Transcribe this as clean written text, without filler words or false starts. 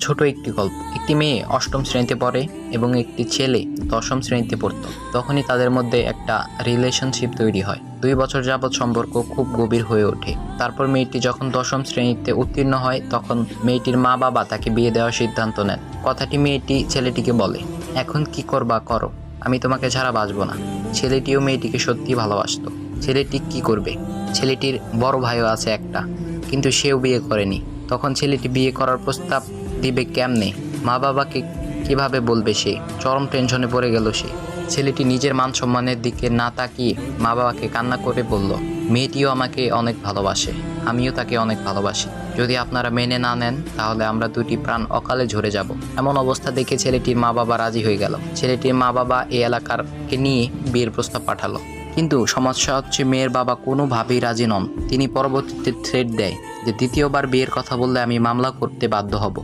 ছোট একটি গল্প। একটি মেয়ে অষ্টম শ্রেণীতে পড়ে এবং একটি ছেলে দশম শ্রেণীতে পড়তো। তখনই তাদের মধ্যে একটা রিলেশনশিপ তৈরি হয়। 2 বছর যাবৎ সম্পর্ক খুব গভীর হয়ে ওঠে। তারপর মেয়েটি যখন দশম শ্রেণীতে উত্তীর্ণ হয় তখন মেয়েটির মা বাবা তাকে বিয়ে দেওয়ার সিদ্ধান্ত নেন। কথাটি মেয়েটি ছেলেটিকে বলে, এখন কি করবা করো, আমি তোমাকে ছাড়া বাঁচব না। ছেলেটিও মেয়েটিকে সত্যি ভালোবাসতো। ছেলেটি কি করবে? ছেলেটির বড় ভাইও আছে একটা, কিন্তু সেও বিয়ে করেনি। তখন ছেলেটি বিয়ে করার প্রস্তাব দিবে কেমনে? মা বাবাকে কিভাবে বলবে সে? চরম টেনশনে পড়ে গেল সে। ছেলেটি নিজের মান সম্মানের দিকে না তাকিয়ে মা বাবাকে কান্না করে বলল, মেয়েটিও আমাকে অনেক ভালোবাসে, আমিও তাকে অনেক ভালোবাসি। যদি আপনারা মেনে না নেন তাহলে আমরা দুটি প্রাণ অকালে ঝরে যাব। এমন অবস্থা দেখে ছেলেটির মা বাবা রাজি হয়ে গেল। ছেলেটির মা বাবা এই এলাকারকে নিয়ে বিয়ের প্রস্তাব পাঠালো। কিন্তু সমস্যা হচ্ছে মেয়ের বাবা কোনোভাবেই রাজি নন। তিনি পরবর্তীতে থ্রেট দেয় যে দ্বিতীয়বার বিয়ের কথা বললে আমি মামলা করতে বাধ্য হব।